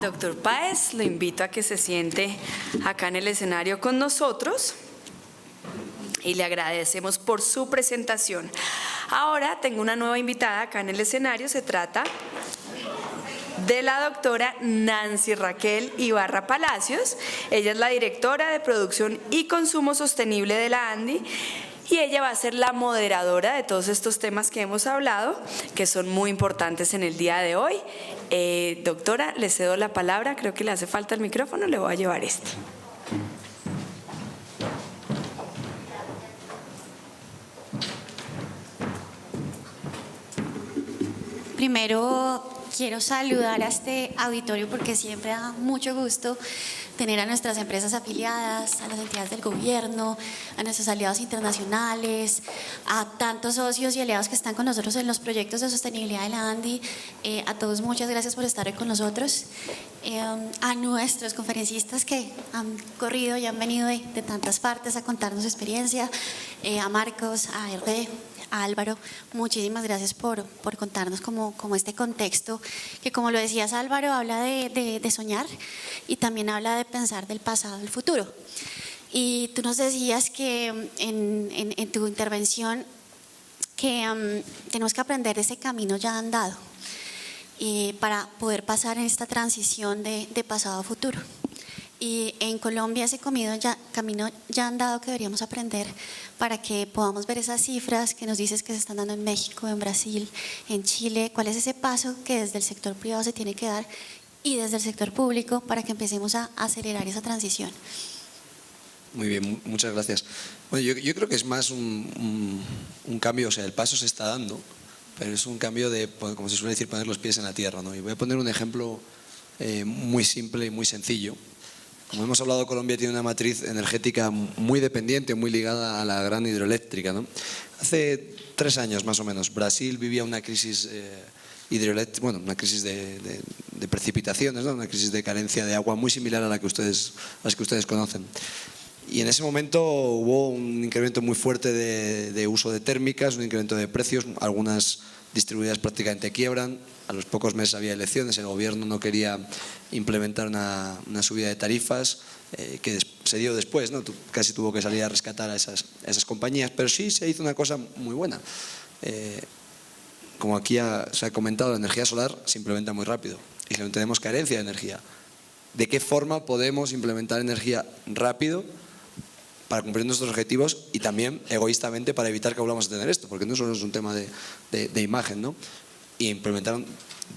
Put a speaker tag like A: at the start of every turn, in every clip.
A: Doctor Páez, lo invito a que se siente acá en el escenario con nosotros y le agradecemos por su presentación. Ahora tengo una nueva invitada acá en el escenario, se trata de la doctora Nancy Raquel Ibarra Palacios. Ella es la directora de Producción y Consumo Sostenible de la ANDI y ella va a ser la moderadora de todos estos temas que hemos hablado, que son muy importantes en el día de hoy. Doctora, le cedo la palabra, creo que le hace falta el micrófono, le voy a llevar este.
B: Primero quiero saludar a este auditorio porque siempre da mucho gusto tener a nuestras empresas afiliadas, a las entidades del gobierno, a nuestros aliados internacionales, a tantos socios y aliados que están con nosotros en los proyectos de sostenibilidad de la ANDI. A todos muchas gracias por estar hoy con nosotros. A nuestros conferencistas que han corrido y han venido de tantas partes a contarnos su experiencia, a Marcos, a Hervé, a Álvaro, muchísimas gracias por contarnos como este contexto que, como lo decías Álvaro, habla de soñar y también habla de pensar del pasado al futuro. Y tú nos decías que en tu intervención que tenemos que aprender de ese camino ya andado para poder pasar en esta transición de pasado a futuro. Y en Colombia ese camino ya andado que deberíamos aprender para que podamos ver esas cifras que nos dices que se están dando en México, en Brasil, en Chile. ¿Cuál es ese paso que desde el sector privado se tiene que dar y desde el sector público para que empecemos a acelerar esa transición?
C: Muy bien, muchas gracias. Bueno, yo creo que es más un cambio, o sea, el paso se está dando, pero es un cambio de, como se suele decir, poner los pies en la tierra, ¿no? Y voy a poner un ejemplo muy simple y muy sencillo. Como hemos hablado, Colombia tiene una matriz energética muy dependiente, muy ligada a la gran hidroeléctrica, ¿no? Hace 3 años más o menos, Brasil vivía una crisis hidroeléctrica, bueno, una crisis de precipitaciones, ¿no? Una crisis de carencia de agua muy similar a las que ustedes conocen. Y en ese momento hubo un incremento muy fuerte de uso de térmicas, un incremento de precios, algunas distribuidas prácticamente quiebran. A los pocos meses había elecciones, el gobierno no quería implementar una subida de tarifas que se dio después, ¿no? Casi tuvo que salir a rescatar a esas compañías, pero sí se hizo una cosa muy buena. Como aquí se ha comentado, la energía solar se implementa muy rápido y si no tenemos carencia de energía, ¿de qué forma podemos implementar energía rápido para cumplir nuestros objetivos y también egoístamente para evitar que volvamos a tener esto? Porque no solo es un tema de imagen, ¿no? Y implementaron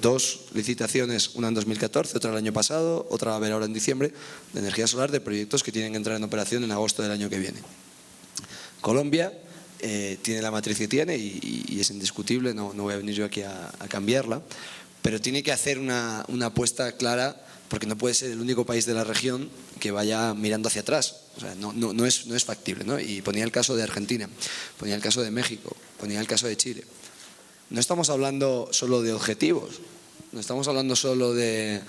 C: 2 licitaciones, una en 2014, otra el año pasado, otra va a haber ahora en diciembre, de energía solar, de proyectos que tienen que entrar en operación en agosto del año que viene. Colombia tiene la matriz que tiene y es indiscutible, no voy a venir yo aquí a cambiarla, pero tiene que hacer una apuesta clara, porque no puede ser el único país de la región que vaya mirando hacia atrás. O sea, no es factible, ¿no? Y ponía el caso de Argentina, ponía el caso de México, ponía el caso de Chile. No estamos hablando solo de objetivos, no estamos hablando solo de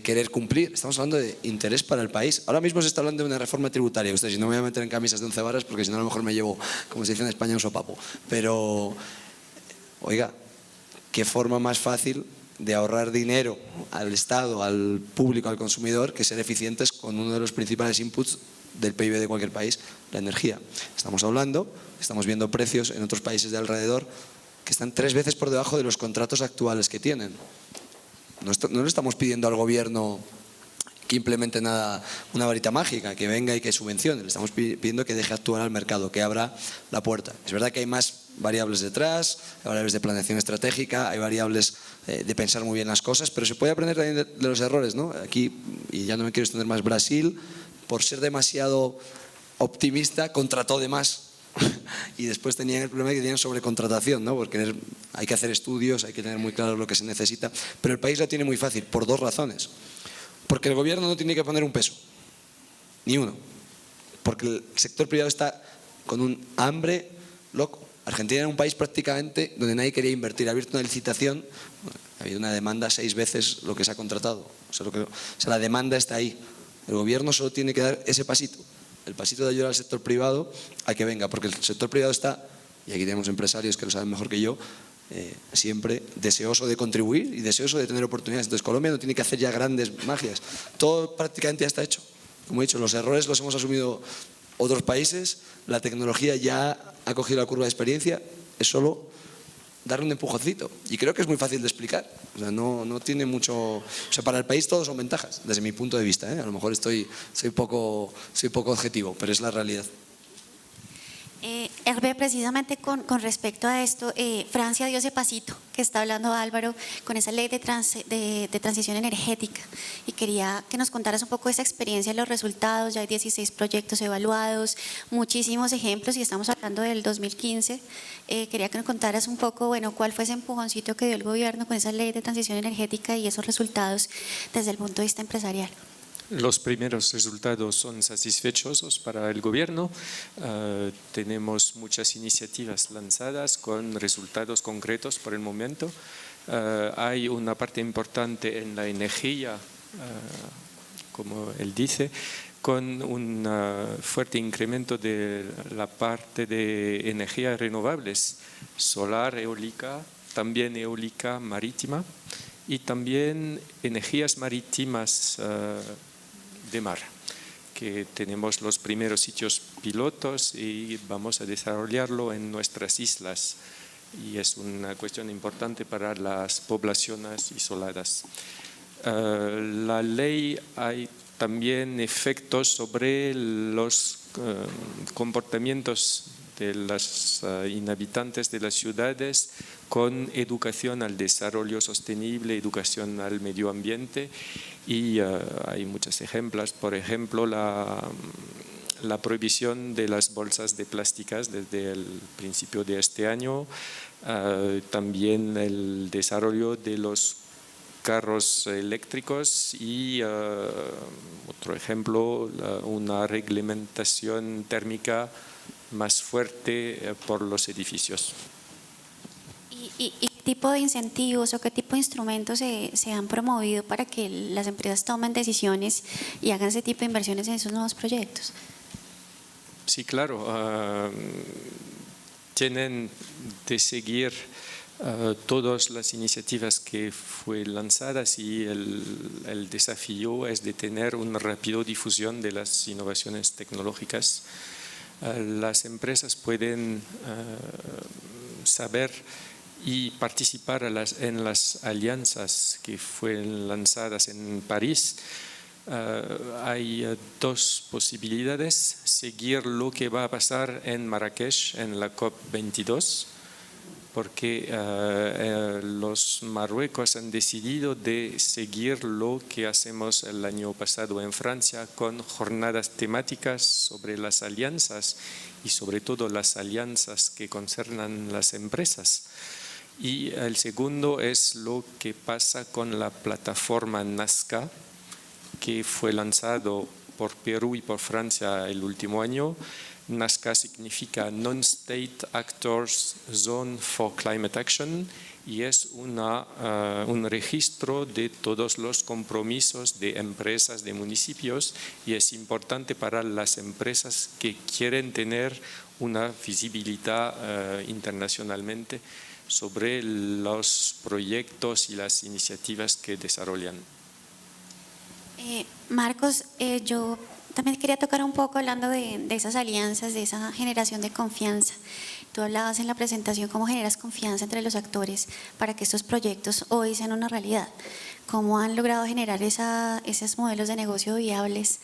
C: querer cumplir, estamos hablando de interés para el país. Ahora mismo se está hablando de una reforma tributaria. Ustedes, si no me voy a meter en camisas de 11 varas, porque si no a lo mejor me llevo, como se dice en España, un sopapo. Pero, oiga, ¿qué forma más fácil de ahorrar dinero al Estado, al público, al consumidor, que ser eficientes con uno de los principales inputs del PIB de cualquier país, la energía? Estamos viendo precios en otros países de alrededor que están 3 veces por debajo de los contratos actuales que tienen. No le estamos pidiendo al gobierno que implemente nada, una varita mágica, que venga y que subvencione. Le estamos pidiendo que deje actuar al mercado, que abra la puerta. Es verdad que hay más variables detrás, hay variables de planeación estratégica, hay variables de pensar muy bien las cosas, pero se puede aprender también de los errores, ¿no? Aquí, y ya no me quiero extender más, Brasil, por ser demasiado optimista, contrató de más. Y después tenían el problema que tenían sobrecontratación, ¿no? Porque hay que hacer estudios, hay que tener muy claro lo que se necesita, pero el país lo tiene muy fácil por 2 razones. Porque el gobierno no tiene que poner un peso, ni uno, porque el sector privado está con un hambre loco. Argentina era un país prácticamente donde nadie quería invertir. Ha abierto una licitación, ha habido una demanda 6 veces lo que se ha contratado. O sea, la demanda está ahí. El gobierno solo tiene que dar ese pasito, el pasito de ayudar al sector privado a que venga, porque el sector privado está, y aquí tenemos empresarios que lo saben mejor que yo, siempre deseoso de contribuir y deseoso de tener oportunidades. Entonces Colombia no tiene que hacer ya grandes magias, todo prácticamente ya está hecho. Como he dicho, los errores los hemos asumido otros países, la tecnología ya ha cogido la curva de experiencia, es solo darle un empujoncito. Y creo que es muy fácil de explicar. O sea, no tiene mucho. O sea, para el país todos son ventajas, desde mi punto de vista, ¿eh? A lo mejor soy poco objetivo, pero es la realidad.
B: Hervé, precisamente con respecto a esto, Francia dio ese pasito que está hablando Álvaro con esa ley de transición energética, y quería que nos contaras un poco esa experiencia, los resultados. Ya hay 16 proyectos evaluados, muchísimos ejemplos, y estamos hablando del 2015. Quería que nos contaras un poco, bueno, cuál fue ese empujoncito que dio el gobierno con esa ley de transición energética y esos resultados desde el punto de vista empresarial.
D: Los primeros resultados son satisfechos para el gobierno. Tenemos muchas iniciativas lanzadas con resultados concretos por el momento. Hay una parte importante en la energía, como él dice, con un fuerte incremento de la parte de energías renovables, solar, eólica, también eólica marítima, y también energías marítimas de mar, que tenemos los primeros sitios pilotos y vamos a desarrollarlo en nuestras islas, y es una cuestión importante para las poblaciones isoladas. La ley hay también efectos sobre los comportamientos de los inhabitantes de las ciudades, con educación al desarrollo sostenible, educación al medio ambiente, y hay muchos ejemplos. Por ejemplo, la prohibición de las bolsas de plásticas desde el principio de este año, también el desarrollo de los carros eléctricos, y otro ejemplo, una reglamentación térmica más fuerte por los edificios.
B: ¿Y qué tipo de incentivos o qué tipo de instrumentos se han promovido para que las empresas tomen decisiones y hagan ese tipo de inversiones en esos nuevos proyectos?
D: Sí, claro. Tienen de seguir todas las iniciativas que fueron lanzadas, y el desafío es de tener una rápida difusión de las innovaciones tecnológicas. Las empresas pueden saber y participar en las alianzas que fueron lanzadas en París. Hay dos posibilidades: seguir lo que va a pasar en Marrakech en la COP22, porque los Marruecos han decidido de seguir lo que hacemos el año pasado en Francia, con jornadas temáticas sobre las alianzas, y sobre todo las alianzas que concernan las empresas. Y el segundo es lo que pasa con la plataforma Nazca, que fue lanzado por Perú y por Francia el último año. Nazca significa Non-State Actors Zone for Climate Action, y es un registro de todos los compromisos de empresas, de municipios, y es importante para las empresas que quieren tener una visibilidad internacionalmente sobre los proyectos y las iniciativas que desarrollan.
B: Marcos, yo también quería tocar un poco hablando de esas alianzas, de esa generación de confianza. Tú hablabas en la presentación cómo generas confianza entre los actores para que estos proyectos hoy sean una realidad. ¿Cómo han logrado generar esos modelos de negocio viables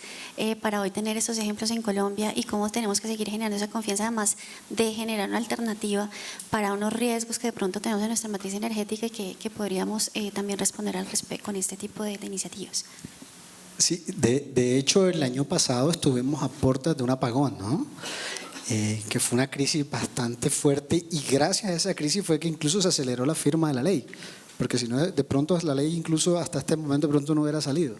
B: para hoy tener estos ejemplos en Colombia, y cómo tenemos que seguir generando esa confianza, además de generar una alternativa para unos riesgos que de pronto tenemos en nuestra matriz energética y que podríamos también responder al respecto con este tipo de iniciativas?
E: Sí, de hecho el año pasado estuvimos a puertas de un apagón, ¿no? Que fue una crisis bastante fuerte, y gracias a esa crisis fue que incluso se aceleró la firma de la ley, porque si no, de pronto la ley incluso hasta este momento de pronto no hubiera salido.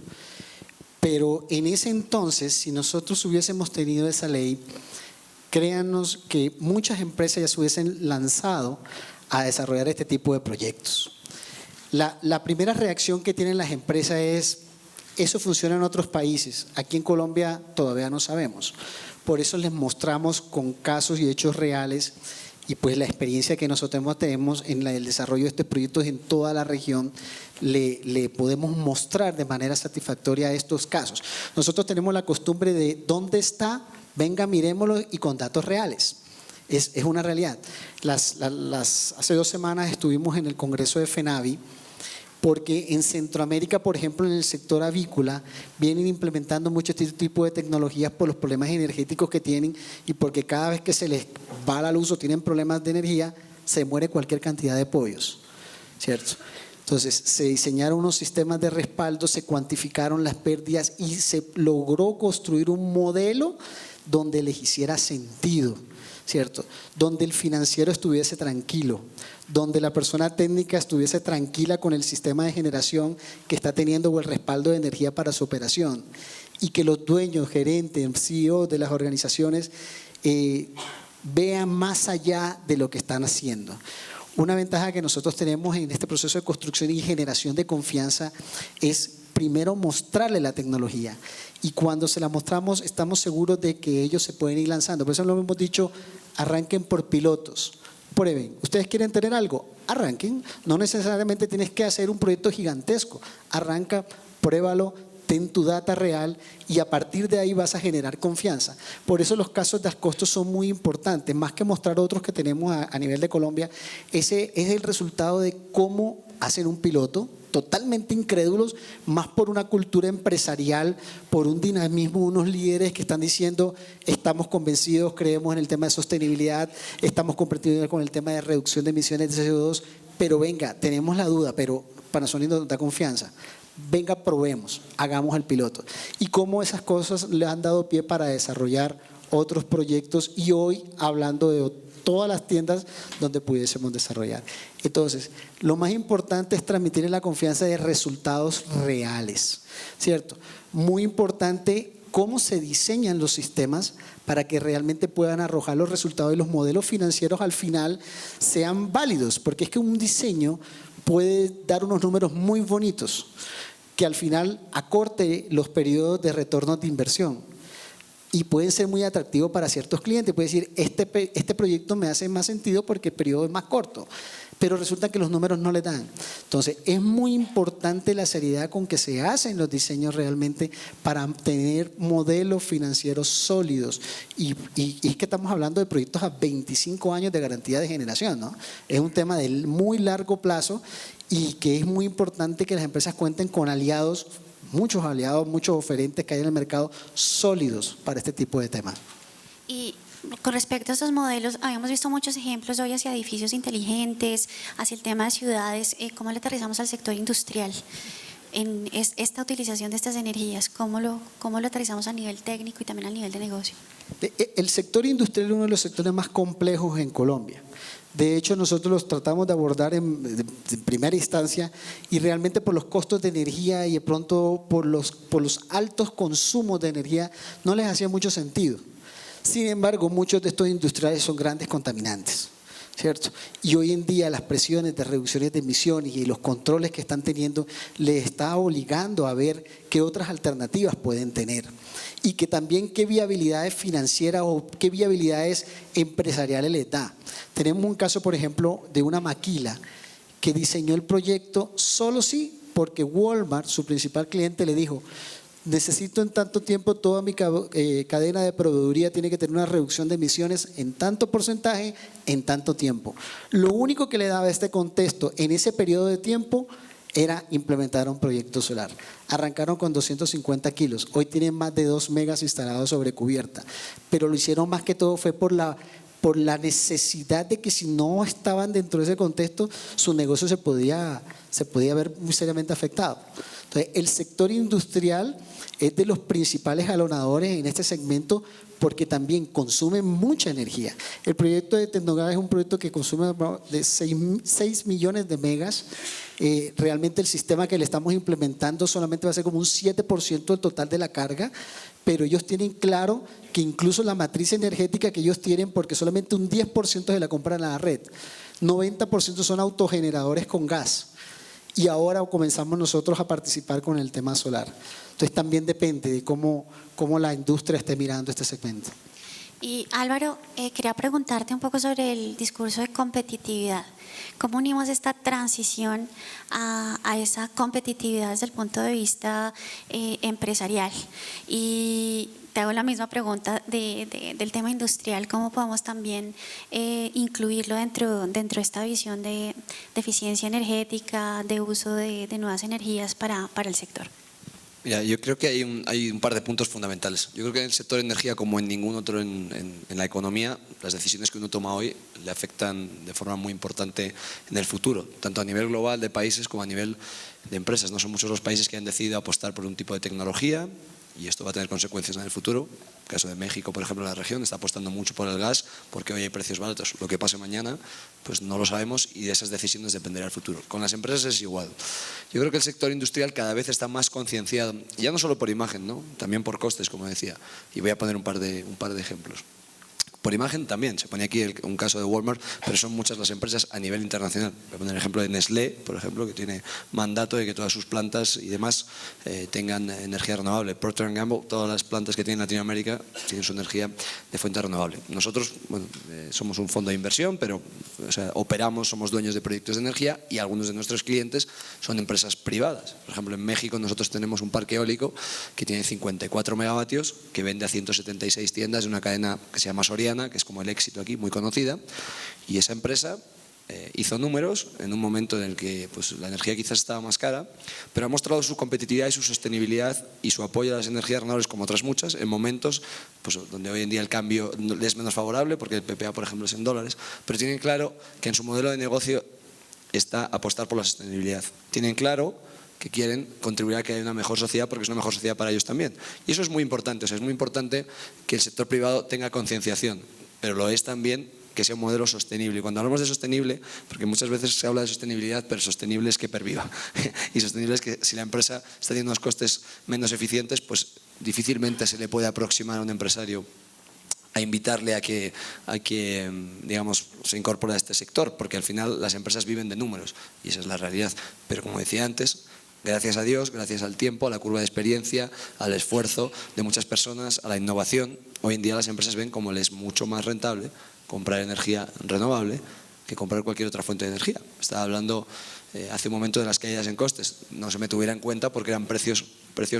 E: Pero en ese entonces, si nosotros hubiésemos tenido esa ley, créanos que muchas empresas ya se hubiesen lanzado a desarrollar este tipo de proyectos. La primera reacción que tienen las empresas es: eso funciona en otros países, aquí en Colombia todavía no sabemos. Por eso les mostramos con casos y hechos reales y pues la experiencia que nosotros tenemos en el desarrollo de estos proyectos en toda la región le podemos mostrar de manera satisfactoria estos casos. Nosotros tenemos la costumbre de ¿dónde está? Venga, miremoslo y con datos reales. Es una realidad. Hace 2 semanas estuvimos en el Congreso de FENAVI, porque en Centroamérica, por ejemplo, en el sector avícola, vienen implementando mucho este tipo de tecnologías por los problemas energéticos que tienen y porque cada vez que se les va la luz o tienen problemas de energía, se muere cualquier cantidad de pollos, ¿cierto? Entonces, se diseñaron unos sistemas de respaldo, se cuantificaron las pérdidas y se logró construir un modelo donde les hiciera sentido, ¿cierto? Donde el financiero estuviese tranquilo, donde la persona técnica estuviese tranquila con el sistema de generación que está teniendo o el respaldo de energía para su operación, y que los dueños, gerentes, CEO de las organizaciones vean más allá de lo que están haciendo. Una ventaja que nosotros tenemos en este proceso de construcción y generación de confianza es primero mostrarle la tecnología, y cuando se la mostramos estamos seguros de que ellos se pueden ir lanzando. Por eso lo hemos dicho, arranquen por pilotos, prueben. ¿Ustedes quieren tener algo? Arranquen. No necesariamente tienes que hacer un proyecto gigantesco. Arranca, pruébalo, ten tu data real y a partir de ahí vas a generar confianza. Por eso los casos de costos son muy importantes. Más que mostrar otros que tenemos a nivel de Colombia, ese es el resultado de cómo hacer un piloto, totalmente incrédulos, más por una cultura empresarial, por un dinamismo, unos líderes que están diciendo estamos convencidos, creemos en el tema de sostenibilidad, estamos comprometidos con el tema de reducción de emisiones de CO2, pero venga, tenemos la duda, pero Panasonic nos da confianza. Venga, probemos, hagamos el piloto. Y cómo esas cosas le han dado pie para desarrollar otros proyectos y hoy hablando de todas las tiendas donde pudiésemos desarrollar. Entonces, lo más importante es transmitir la confianza de resultados reales, ¿cierto? Muy importante cómo se diseñan los sistemas para que realmente puedan arrojar los resultados y los modelos financieros al final sean válidos, porque es que un diseño puede dar unos números muy bonitos que al final acorte los periodos de retorno de inversión. Y pueden ser muy atractivos para ciertos clientes. Puede decir, este proyecto me hace más sentido porque el periodo es más corto, pero resulta que los números no le dan. Entonces, es muy importante la seriedad con que se hacen los diseños realmente para tener modelos financieros sólidos. Y es que estamos hablando de proyectos a 25 años de garantía de generación, ¿no? Es un tema de muy largo plazo y que es muy importante que las empresas cuenten con aliados, muchos oferentes que hay en el mercado sólidos para este tipo de temas.
B: Y con respecto a estos modelos, habíamos visto muchos ejemplos hoy hacia edificios inteligentes, hacia el tema de ciudades. ¿Cómo le aterrizamos al sector industrial en esta utilización de estas energías? ¿Cómo lo aterrizamos a nivel técnico y también a nivel de negocio?
E: El sector industrial es uno de los sectores más complejos en Colombia. De hecho, nosotros los tratamos de abordar en primera instancia y realmente por los costos de energía y de pronto por los altos consumos de energía no les hacía mucho sentido. Sin embargo, muchos de estos industriales son grandes contaminantes, ¿cierto? Y hoy en día las presiones de reducciones de emisiones y los controles que están teniendo les está obligando a ver qué otras alternativas pueden tener y que también qué viabilidades financieras o qué viabilidades empresariales les da. Tenemos un caso, por ejemplo, de una maquila que diseñó el proyecto solo sí porque Walmart, su principal cliente, le dijo: necesito en tanto tiempo, toda mi cadena de proveeduría tiene que tener una reducción de emisiones en tanto porcentaje, en tanto tiempo. Lo único que le daba este contexto en ese periodo de tiempo era implementar un proyecto solar. Arrancaron con 250 kilos, hoy tienen más de 2 megas instalados sobre cubierta, pero lo hicieron más que todo fue por la necesidad de que si no estaban dentro de ese contexto, su negocio se podía ver muy seriamente afectado. Entonces, el sector industrial es de los principales jalonadores en este segmento porque también consume mucha energía. El proyecto de Tecnogas es un proyecto que consume de 6 millones de megas. Realmente el sistema que le estamos implementando solamente va a ser como un 7% del total de la carga, pero ellos tienen claro que incluso la matriz energética que ellos tienen, porque solamente un 10% se la compran a la red, 90% son autogeneradores con gas. Y ahora comenzamos nosotros a participar con el tema solar. Entonces también depende de cómo la industria esté mirando este segmento.
B: Y Álvaro, quería preguntarte un poco sobre el discurso de competitividad. ¿Cómo unimos esta transición a esa competitividad desde el punto de vista empresarial? Y te hago la misma pregunta del tema industrial. ¿Cómo podemos también incluirlo dentro de esta visión de eficiencia energética, de uso de nuevas energías para el sector?
C: Mira, yo creo que hay un par de puntos fundamentales. Yo creo que en el sector de energía, como en ningún otro en la economía, las decisiones que uno toma hoy le afectan de forma muy importante en el futuro, tanto a nivel global de países como a nivel de empresas. No son muchos los países que han decidido apostar por un tipo de tecnología y esto va a tener consecuencias en el futuro. El caso de México, por ejemplo, en la región está apostando mucho por el gas porque hoy hay precios baratos. Lo que pase mañana, pues no lo sabemos y de esas decisiones dependerá el futuro. Con las empresas es igual. Yo creo que el sector industrial cada vez está más concienciado, ya no solo por imagen, ¿no? También por costes, como decía. Y voy a poner un par de ejemplos. Por imagen también, se pone aquí un caso de Walmart, pero son muchas las empresas a nivel internacional. Voy a poner el ejemplo de Nestlé, por ejemplo, que tiene mandato de que todas sus plantas y demás tengan energía renovable. Procter & Gamble, todas las plantas que tienen en Latinoamérica tienen su energía de fuente renovable. Nosotros, bueno, somos un fondo de inversión, pero operamos, somos dueños de proyectos de energía y algunos de nuestros clientes son empresas privadas. Por ejemplo, en México nosotros tenemos un parque eólico que tiene 54 megavatios, que vende a 176 tiendas de una cadena que se llama Soriana, que es como el éxito aquí, muy conocida, y esa empresa hizo números en un momento en el que pues, la energía quizás estaba más cara, pero ha mostrado su competitividad y su sostenibilidad y su apoyo a las energías renovables como otras muchas en momentos pues, donde hoy en día el cambio es menos favorable porque el PPA, por ejemplo, es en dólares, pero tienen claro que en su modelo de negocio está apostar por la sostenibilidad. Tienen claro que quieren contribuir a que haya una mejor sociedad porque es una mejor sociedad para ellos también. Y eso es muy importante, es muy importante que el sector privado tenga concienciación, pero lo es también que sea un modelo sostenible. Y cuando hablamos de sostenible, porque muchas veces se habla de sostenibilidad, pero sostenible es que perviva. Y sostenible es que si la empresa está teniendo unos costes menos eficientes, pues difícilmente se le puede aproximar a un empresario a invitarle a que digamos, se incorpore a este sector, porque al final las empresas viven de números y esa es la realidad. Pero como decía antes, gracias a Dios, gracias al tiempo, a la curva de experiencia, al esfuerzo de muchas personas, a la innovación, hoy en día las empresas ven como les es mucho más rentable comprar energía renovable que comprar cualquier otra fuente de energía. Estaba hablando hace un momento de las caídas en costes. No se me tuviera en cuenta porque eran precios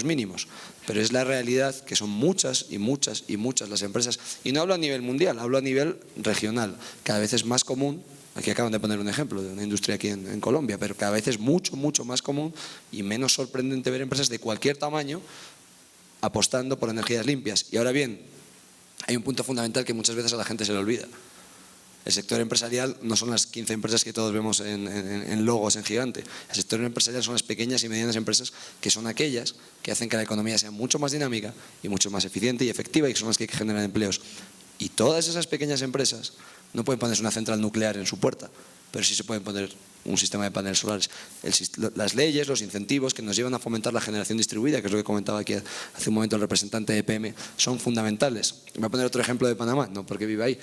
C: mínimos, pero es la realidad que son muchas y muchas y muchas las empresas. Y no hablo a nivel mundial, hablo a nivel regional. Cada vez es más común. Aquí acaban de poner un ejemplo de una industria aquí en Colombia, pero cada vez es mucho, mucho más común y menos sorprendente ver empresas de cualquier tamaño apostando por energías limpias. Y ahora bien, hay un punto fundamental que muchas veces a la gente se le olvida. El sector empresarial no son las 15 empresas que todos vemos en logos en gigante. El sector empresarial son las pequeñas y medianas empresas que son aquellas que hacen que la economía sea mucho más dinámica y mucho más eficiente y efectiva y que son las que generan empleos. Y todas esas pequeñas empresas no pueden ponerse una central nuclear en su puerta, pero sí se pueden poner un sistema de paneles solares. Las leyes, los incentivos que nos llevan a fomentar la generación distribuida, que es lo que comentaba aquí hace un momento el representante de EPM, son fundamentales. Voy a poner otro ejemplo de Panamá, no porque vive ahí.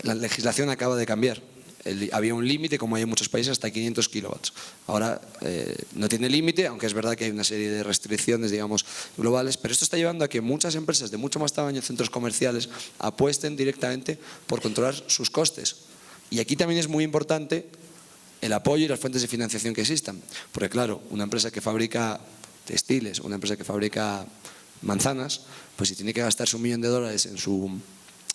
C: La legislación acaba de cambiar. Había un límite, como hay en muchos países, hasta 500 kilowatts. Ahora no tiene límite, aunque es verdad que hay una serie de restricciones, digamos, globales, pero esto está llevando a que muchas empresas de mucho más tamaño, centros comerciales, apuesten directamente por controlar sus costes. Y aquí también es muy importante el apoyo y las fuentes de financiación que existan. Porque claro, una empresa que fabrica textiles, una empresa que fabrica manzanas, pues si tiene que gastarse $1 millón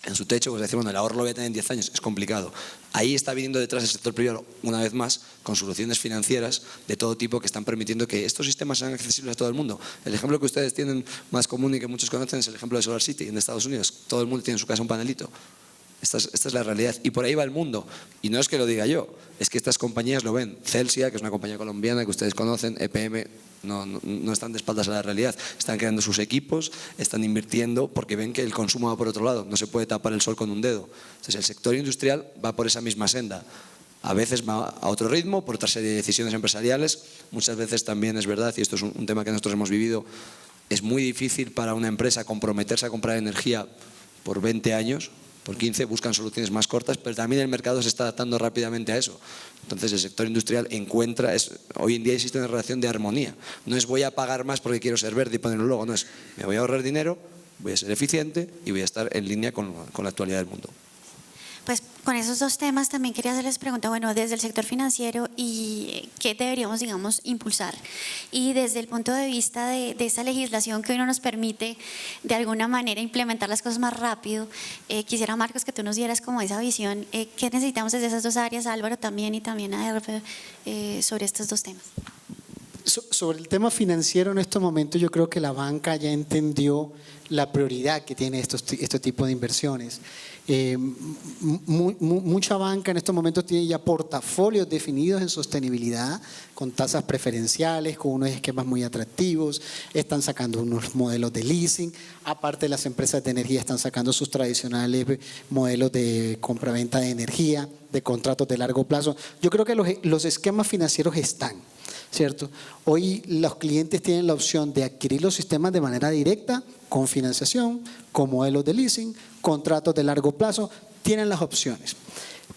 C: en su techo, pues decir, bueno, el ahorro lo voy a tener en 10 años, es complicado. Ahí está viniendo detrás el sector privado, una vez más, con soluciones financieras de todo tipo que están permitiendo que estos sistemas sean accesibles a todo el mundo. El ejemplo que ustedes tienen más común y que muchos conocen es el ejemplo de Solar City en Estados Unidos. Todo el mundo tiene en su casa un panelito. Esta es la realidad y por ahí va el mundo. Y no es que lo diga yo, es que estas compañías lo ven. Celsia, que es una compañía colombiana que ustedes conocen, EPM, no están de espaldas a la realidad. Están creando sus equipos, están invirtiendo porque ven que el consumo va por otro lado. No se puede tapar el sol con un dedo. Entonces el sector industrial va por esa misma senda. A veces va a otro ritmo, por otra serie de decisiones empresariales. Muchas veces también es verdad, y esto es un tema que nosotros hemos vivido, es muy difícil para una empresa comprometerse a comprar energía por 20 años, por 15, buscan soluciones más cortas, pero también el mercado se está adaptando rápidamente a eso. Entonces el sector industrial encuentra, hoy en día existe una relación de armonía. No es voy a pagar más porque quiero ser verde y poner un logo, no es me voy a ahorrar dinero voy a ser eficiente y voy a estar en línea con la actualidad del mundo.
B: Pues con esos dos temas también quería hacerles pregunta, bueno, desde el sector financiero y qué deberíamos, digamos, impulsar. Y desde el punto de vista de esa legislación que hoy no nos permite de alguna manera implementar las cosas más rápido, quisiera, Marcos, que tú nos dieras como esa visión, qué necesitamos desde esas dos áreas, Álvaro también y también ARP, sobre estos dos temas.
E: Sobre el tema financiero en estos momentos yo creo que la banca ya entendió la prioridad que tiene este tipo de inversiones. Mucha banca en estos momentos tiene ya portafolios definidos en sostenibilidad, con tasas preferenciales, con unos esquemas muy atractivos, están sacando unos modelos de leasing, aparte las empresas de energía están sacando sus tradicionales modelos de compra-venta de energía, de contratos de largo plazo. Yo creo que los esquemas financieros están, ¿cierto? Hoy los clientes tienen la opción de adquirir los sistemas de manera directa, con financiación, con modelos de leasing, contratos de largo plazo, tienen las opciones.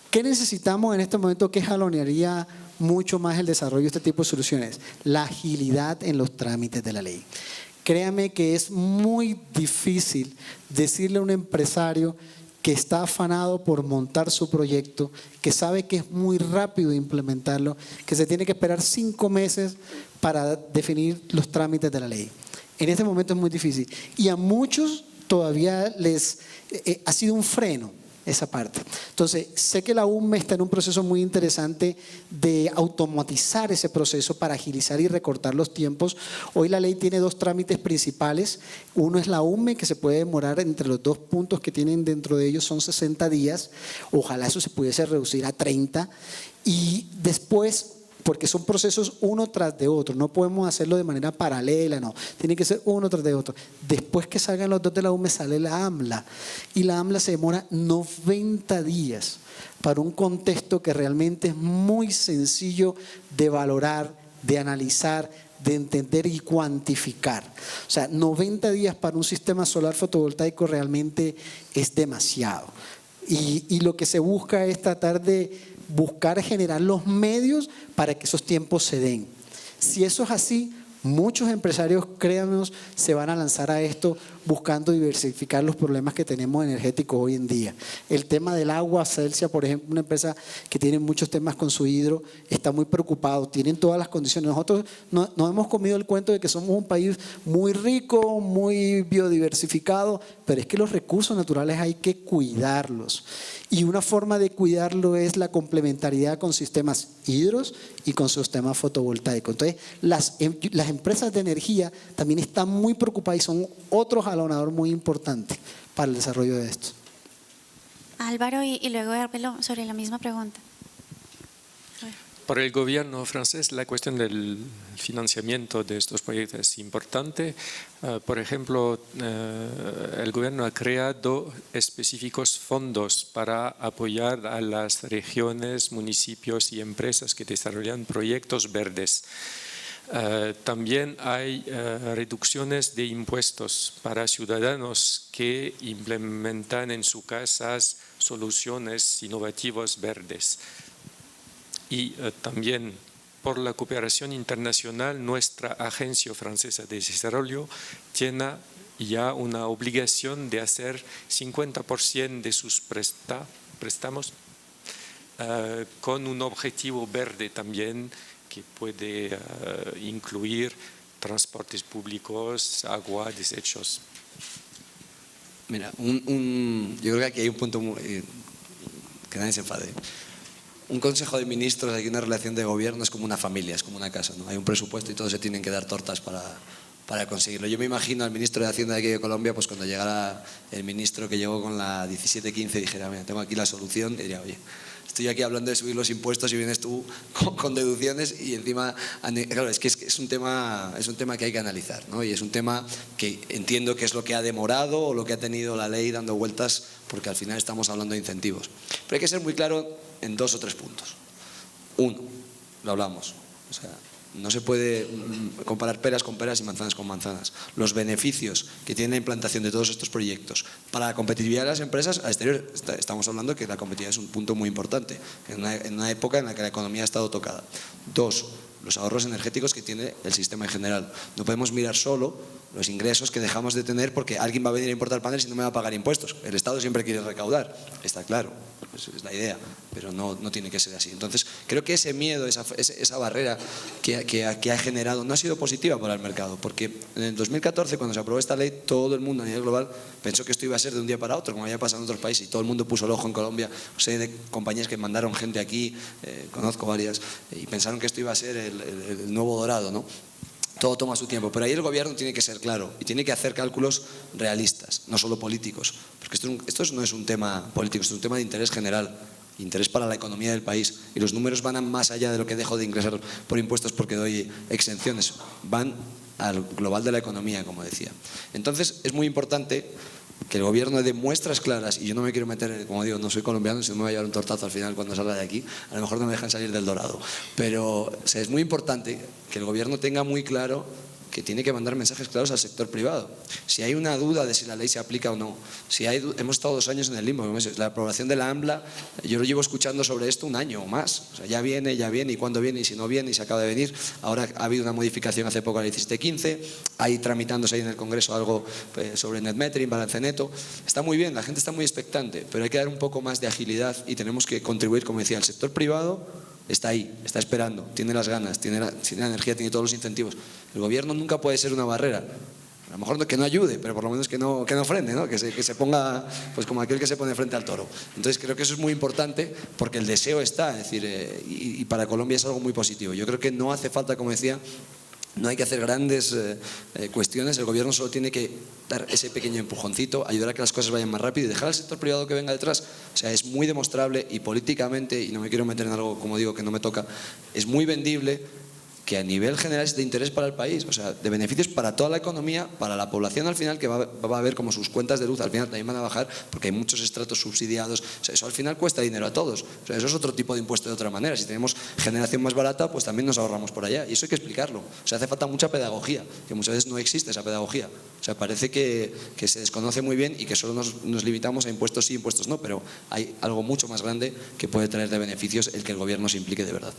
E: ¿Qué necesitamos en este momento que jalonearía mucho más el desarrollo de este tipo de soluciones? La agilidad en los trámites de la ley. Créame que es muy difícil decirle a un empresario que está afanado por montar su proyecto, que sabe que es muy rápido implementarlo, que se tiene que esperar 5 meses para definir los trámites de la ley. En este momento es muy difícil y a muchos todavía les ha sido un freno esa parte. Entonces, sé que la UME está en un proceso muy interesante de automatizar ese proceso para agilizar y recortar los tiempos. Hoy la ley tiene 2 trámites principales. Uno es la UME, que se puede demorar entre los 2 puntos que tienen dentro de ellos, son 60 días. Ojalá eso se pudiese reducir a 30. Y después, porque son procesos uno tras de otro, no podemos hacerlo de manera paralela, no, tiene que ser uno tras de otro. Después que salgan los 2 de la UME sale la AMLA y la AMLA se demora 90 días para un contexto que realmente es muy sencillo de valorar, de analizar, de entender y cuantificar. O sea, 90 días para un sistema solar fotovoltaico realmente es demasiado. Y lo que se busca es tratar de buscar generar los medios para que esos tiempos se den. Si eso es así, muchos empresarios, créanos, se van a lanzar a esto buscando diversificar los problemas que tenemos energéticos hoy en día. El tema del agua, Celsia, por ejemplo, una empresa que tiene muchos temas con su hidro, está muy preocupado, tienen todas las condiciones. Nosotros no hemos comido el cuento de que somos un país muy rico, muy biodiversificado, pero es que los recursos naturales hay que cuidarlos. Y una forma de cuidarlo es la complementariedad con sistemas hidros y con sistemas fotovoltaicos. Entonces, las empresas de energía también están muy preocupadas y son otro jalonador muy importante para el desarrollo de esto.
B: Álvaro, y luego Herbelo, sobre la misma pregunta.
D: Para el gobierno francés la cuestión del financiamiento de estos proyectos es importante. Por ejemplo, el gobierno ha creado específicos fondos para apoyar a las regiones, municipios y empresas que desarrollan proyectos verdes. También hay reducciones de impuestos para ciudadanos que implementan en sus casas soluciones innovativas verdes. Y también por la cooperación internacional, nuestra Agencia Francesa de Desarrollo tiene ya una obligación de hacer 50% de sus préstamos con un objetivo verde también, que puede incluir transportes públicos, agua, desechos.
C: Mira, yo creo que aquí hay un punto que nadie se enfade. Un consejo de ministros, aquí una relación de gobierno es como una familia, es como una casa, ¿no? Hay un presupuesto y todos se tienen que dar tortas para conseguirlo. Yo me imagino al ministro de Hacienda de aquí de Colombia, pues cuando llegara el ministro que llegó con la 1715 y dijera, mira, tengo aquí la solución, y diría, oye, estoy aquí hablando de subir los impuestos y vienes tú con deducciones y encima, claro, es que es un tema que hay que analizar, ¿no? Y es un tema que entiendo que es lo que ha demorado o lo que ha tenido la ley dando vueltas, porque al final estamos hablando de incentivos. Pero hay que ser muy claro en 2 o 3 puntos. Uno, lo hablamos, o sea, no se puede comparar peras con peras y manzanas con manzanas. Los beneficios que tiene la implantación de todos estos proyectos para la competitividad de las empresas al exterior, estamos hablando que la competitividad es un punto muy importante en una época en la que la economía ha estado tocada. 2, los ahorros energéticos que tiene el sistema en general. No podemos mirar solo los ingresos que dejamos de tener porque alguien va a venir a importar paneles y no me va a pagar impuestos. El Estado siempre quiere recaudar, está claro, pues es la idea, pero no tiene que ser así. Entonces, creo que ese miedo, esa barrera que ha generado no ha sido positiva para el mercado, porque en el 2014, cuando se aprobó esta ley, todo el mundo a nivel global pensó que esto iba a ser de un día para otro, como había pasado en otros países, y todo el mundo puso el ojo en Colombia. Sé de compañías que mandaron gente aquí, conozco varias, y pensaron que esto iba a ser el nuevo dorado, ¿no? Todo toma su tiempo, pero ahí el gobierno tiene que ser claro y tiene que hacer cálculos realistas, no solo políticos, porque esto no es un tema político, es un tema de interés general, interés para la economía del país, y los números van más allá de lo que dejo de ingresar por impuestos porque doy exenciones, van al global de la economía, como decía. Entonces es muy importante que el gobierno dé muestras claras, y yo no me quiero meter, como digo, no soy colombiano, si no me voy a llevar un tortazo al final cuando salga de aquí, a lo mejor no me dejan salir del Dorado, pero es muy importante que el gobierno tenga muy claro que tiene que mandar mensajes claros al sector privado. Si hay una duda de si la ley se aplica o no, hemos estado 2 años en el limbo, la aprobación de la AMLA, yo lo llevo escuchando sobre esto 1 año o más, o sea, ya viene, y cuándo viene, y si no viene, y se acaba de venir. Ahora ha habido una modificación hace poco a la 1715, hay tramitándose ahí en el Congreso algo sobre net metering, balance neto. Está muy bien, la gente está muy expectante, pero hay que dar un poco más de agilidad y tenemos que contribuir, como decía, el sector privado está ahí, está esperando, tiene las ganas, tiene la energía, tiene todos los incentivos. El gobierno nunca puede ser una barrera. A lo mejor que no ayude, pero por lo menos que no frene, ¿no? Que se ponga pues como aquel que se pone frente al toro. Entonces creo que eso es muy importante porque el deseo está, es decir, y para Colombia es algo muy positivo. Yo creo que no hace falta, como decía, no hay que hacer grandes cuestiones, el gobierno solo tiene que dar ese pequeño empujoncito, ayudar a que las cosas vayan más rápido y dejar al sector privado que venga detrás. O sea, es muy demostrable y políticamente, y no me quiero meter en algo, como digo, que no me toca, es muy vendible que a nivel general es de interés para el país, o sea, de beneficios para toda la economía, para la población al final, que va a ver como sus cuentas de luz al final también van a bajar porque hay muchos estratos subsidiados. O sea, eso al final cuesta dinero a todos. O sea, eso es otro tipo de impuesto de otra manera. Si tenemos generación más barata, pues también nos ahorramos por allá, y eso hay que explicarlo. O sea, hace falta mucha pedagogía, que muchas veces no existe esa pedagogía. O sea, parece que se desconoce muy bien y que solo nos limitamos a impuestos sí, impuestos no, pero hay algo mucho más grande que puede traer de beneficios el que el gobierno se implique de verdad.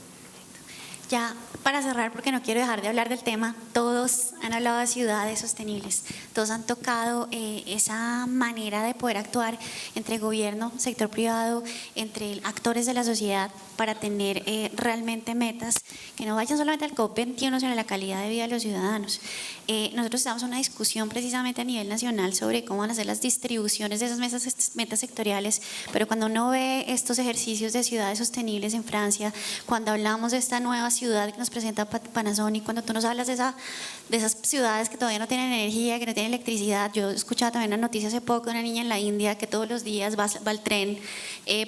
B: Ya para cerrar, porque no quiero dejar de hablar del tema, todos han hablado de ciudades sostenibles, todos han tocado esa manera de poder actuar entre gobierno, sector privado, entre actores de la sociedad para tener realmente metas que no vayan solamente al COP21, sino a la calidad de vida de los ciudadanos. Nosotros estamos en una discusión precisamente a nivel nacional sobre cómo van a ser las distribuciones de esas metas sectoriales, pero cuando uno ve estos ejercicios de ciudades sostenibles en Francia, cuando hablamos de esta nueva ciudad que nos presenta Panasonic, cuando tú nos hablas de esas ciudades que todavía no tienen energía, que no tienen electricidad. Yo escuchaba también una noticia hace poco de una niña en la India que todos los días va al tren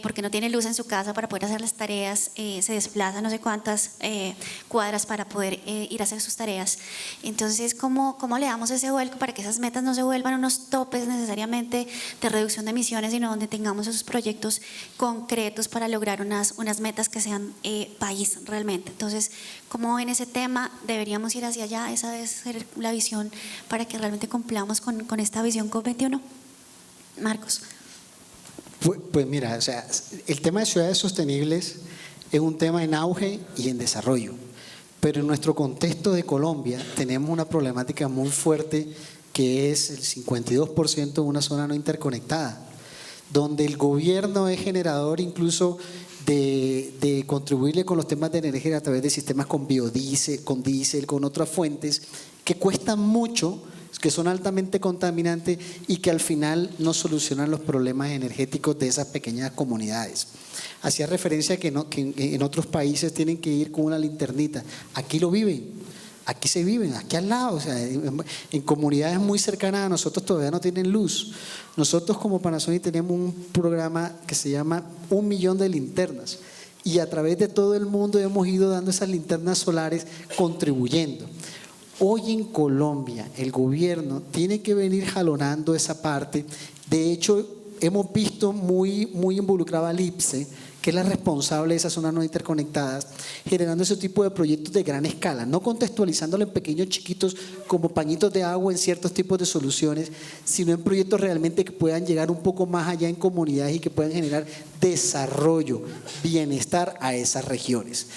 B: porque no tiene luz en su casa para poder hacer las tareas, se desplaza no sé cuántas cuadras para poder ir a hacer sus tareas. Entonces, ¿cómo le damos ese vuelco para que esas metas no se vuelvan unos topes necesariamente de reducción de emisiones, sino donde tengamos esos proyectos concretos para lograr unas metas que sean país realmente? Entonces, ¿cómo en ese tema deberíamos ir hacia allá? Esa debe ser la visión para que realmente cumplamos con esta visión COP21. Marcos.
E: Pues mira, o sea, el tema de ciudades sostenibles es un tema en auge y en desarrollo, pero en nuestro contexto de Colombia tenemos una problemática muy fuerte que es el 52% de una zona no interconectada, donde el gobierno es generador incluso de contribuirle con los temas de energía a través de sistemas con biodiesel, con diésel, con otras fuentes que cuestan mucho, que son altamente contaminantes y que al final no solucionan los problemas energéticos de esas pequeñas comunidades. Hacía referencia a que en otros países tienen que ir con una linternita. Aquí lo viven, aquí se viven, aquí al lado, o sea, en comunidades muy cercanas a nosotros todavía no tienen luz. Nosotros como Panasonic tenemos un programa que se llama 1 millón de linternas y a través de todo el mundo hemos ido dando esas linternas solares contribuyendo. Hoy en Colombia el gobierno tiene que venir jalonando esa parte. De hecho, hemos visto muy involucrada al IPSE, que es la responsable de esas zonas no interconectadas, generando ese tipo de proyectos de gran escala, no contextualizándolo en pequeños chiquitos como pañitos de agua en ciertos tipos de soluciones, sino en proyectos realmente que puedan llegar un poco más allá en comunidades y que puedan generar desarrollo, bienestar a esas regiones.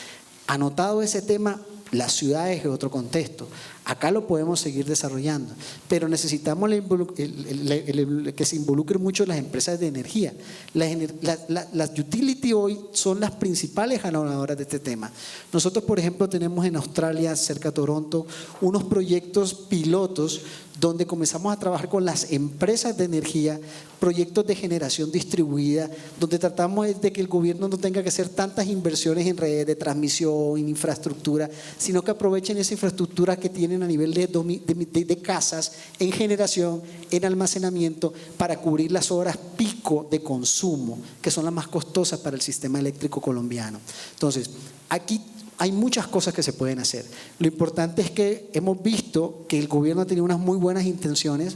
E: Anotado ese tema, Las ciudades es otro contexto. Acá lo podemos seguir desarrollando, pero necesitamos que se involucren mucho las empresas de energía. Las utility hoy son las principales ganadoras de este tema. Nosotros, por ejemplo, tenemos en Australia, cerca de Toronto, unos proyectos pilotos donde comenzamos a trabajar con las empresas de energía, proyectos de generación distribuida, donde tratamos de que el gobierno no tenga que hacer tantas inversiones en redes de transmisión, en infraestructura, sino que aprovechen esa infraestructura que tienen a nivel de casas, en generación, en almacenamiento, para cubrir las horas pico de consumo, que son las más costosas para el sistema eléctrico colombiano. Entonces, aquí hay muchas cosas que se pueden hacer. Lo importante es que hemos visto que el gobierno ha tenido unas muy buenas intenciones,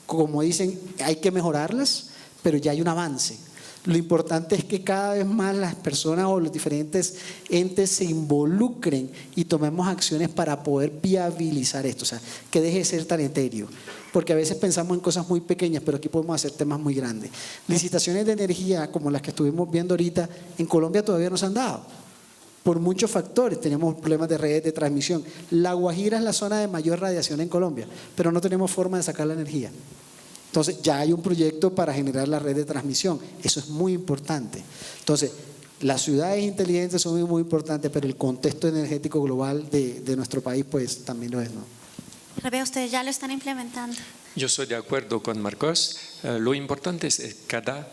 E: como dicen, hay que mejorarlas, pero ya hay un avance. Lo importante es que cada vez más las personas o los diferentes entes se involucren y tomemos acciones para poder viabilizar esto, o sea, que deje de ser tan etéreo. Porque a veces pensamos en cosas muy pequeñas, pero aquí podemos hacer temas muy grandes. Licitaciones de energía como las que estuvimos viendo ahorita, en Colombia todavía no se han dado. Por muchos factores, tenemos problemas de redes de transmisión. La Guajira es la zona de mayor radiación en Colombia, pero no tenemos forma de sacar la energía. Entonces ya hay un proyecto para generar la red de transmisión. Eso es muy importante. Entonces, las ciudades inteligentes son muy importantes, pero el contexto energético global de nuestro país pues también lo es, ¿no?
B: Rebe, ustedes ya lo están implementando.
D: Yo estoy de acuerdo con Marcos. Lo importante es que cada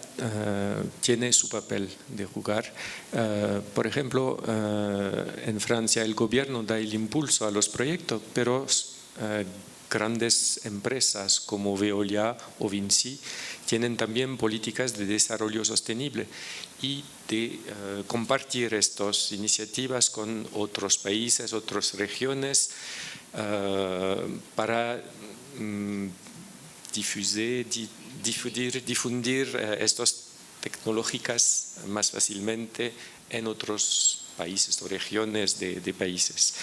D: tiene su papel de jugar. Por ejemplo, en Francia el gobierno da el impulso a los proyectos, pero grandes empresas como Veolia o Vinci tienen también políticas de desarrollo sostenible y de compartir estas iniciativas con otros países, otras regiones, para difundir estas tecnológicas más fácilmente en otros países o regiones de países.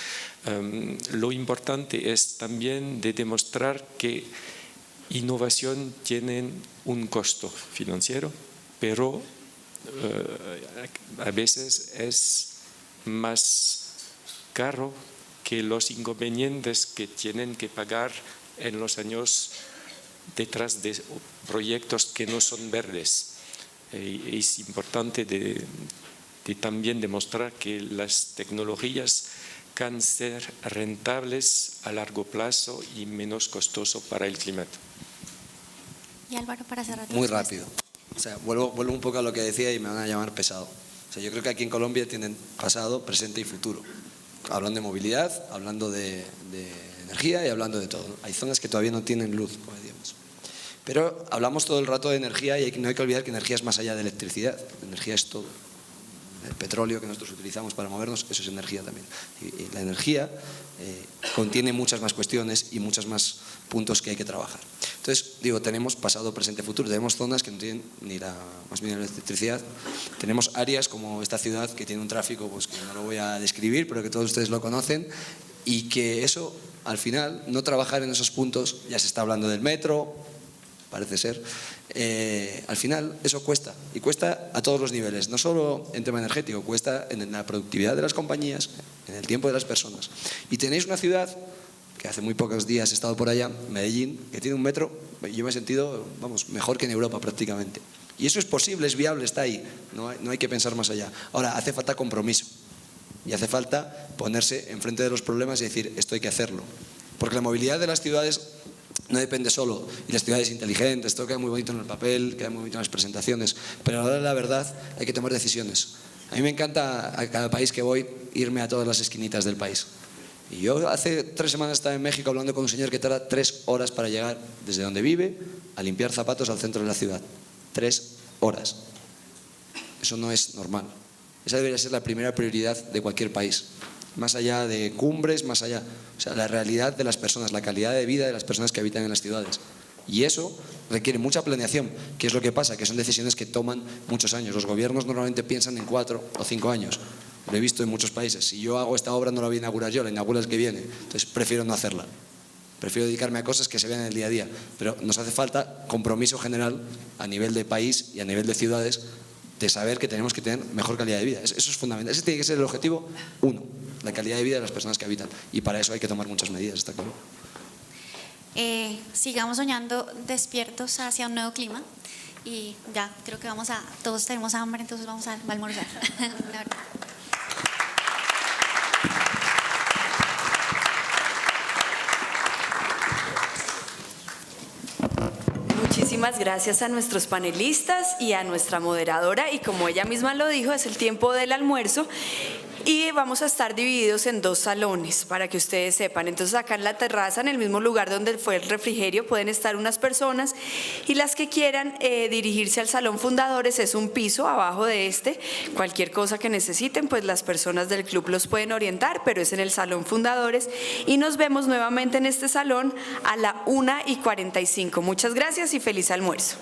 D: Lo importante es también de demostrar que innovación tiene un costo financiero, pero a veces es más caro que los inconvenientes que tienen que pagar en los años detrás de proyectos que no son verdes. Es importante de también demostrar que las tecnologías can ser rentables a largo plazo y menos costoso para el clima.
B: Y Álvaro, para cerrar.
C: Muy rápido. O sea, vuelvo un poco a lo que decía y me van a llamar pesado. O sea, yo creo que aquí en Colombia tienen pasado, presente y futuro. Hablando de movilidad, hablando de energía y hablando de todo. Hay zonas que todavía no tienen luz, como decíamos. Pero hablamos todo el rato de energía y no hay que olvidar que energía es más allá de electricidad. Energía es todo. El petróleo que nosotros utilizamos para movernos, eso es energía también. Y la energía contiene muchas más cuestiones y muchos más puntos que hay que trabajar. Entonces, digo, tenemos pasado, presente, futuro. Tenemos zonas que no tienen ni la más mínima electricidad. Tenemos áreas como esta ciudad que tiene un tráfico pues, que no lo voy a describir, pero que todos ustedes lo conocen, y que eso, al final, no trabajar en esos puntos, ya se está hablando del metro, parece ser, al final eso cuesta, y cuesta a todos los niveles, no solo en tema energético, cuesta en la productividad de las compañías, en el tiempo de las personas. Y tenéis una ciudad que hace muy pocos días he estado por allá, Medellín, que tiene un metro, yo me he sentido, vamos, mejor que en Europa prácticamente. Y eso es posible, es viable, está ahí, no hay que pensar más allá. Ahora, hace falta compromiso y hace falta ponerse enfrente de los problemas y decir, esto hay que hacerlo. Porque la movilidad de las ciudades no depende solo, y las ciudades inteligentes, esto queda muy bonito en el papel, queda muy bonito en las presentaciones, pero a la hora de la verdad hay que tomar decisiones. A mí me encanta a cada país que voy irme a todas las esquinitas del país. Y yo hace 3 semanas estaba en México hablando con un señor que tarda 3 horas para llegar desde donde vive a limpiar zapatos al centro de la ciudad. 3 horas. Eso no es normal. Esa debería ser la primera prioridad de cualquier país. Más allá de cumbres, más allá. O sea, la realidad de las personas, la calidad de vida de las personas que habitan en las ciudades. Y eso requiere mucha planeación. ¿Qué es lo que pasa? Que son decisiones que toman muchos años. Los gobiernos normalmente piensan en 4 o 5 años. Lo he visto en muchos países. Si yo hago esta obra no la voy a inaugurar yo, la inauguro el que viene. Entonces prefiero no hacerla. Prefiero dedicarme a cosas que se vean en el día a día. Pero nos hace falta compromiso general a nivel de país y a nivel de ciudades de saber que tenemos que tener mejor calidad de vida. Eso es fundamental. Ese tiene que ser el objetivo 1. la calidad de vida de las personas que habitan. Y para eso hay que tomar muchas medidas, está claro.
B: Sigamos soñando despiertos hacia un nuevo clima y ya creo que todos tenemos hambre, entonces vamos a almorzar. Un abrazo.
A: Muchísimas gracias a nuestros panelistas y a nuestra moderadora, y como ella misma lo dijo, es el tiempo del almuerzo y vamos a estar divididos en 2 salones para que ustedes sepan. Entonces acá en la terraza, en el mismo lugar donde fue el refrigerio, pueden estar unas personas, y las que quieran dirigirse al salón Fundadores, es un piso abajo de este. Cualquier cosa que necesiten, pues las personas del club los pueden orientar, pero es en el salón Fundadores, y nos vemos nuevamente en este salón a la 1:45. Muchas gracias y feliz almuerzo.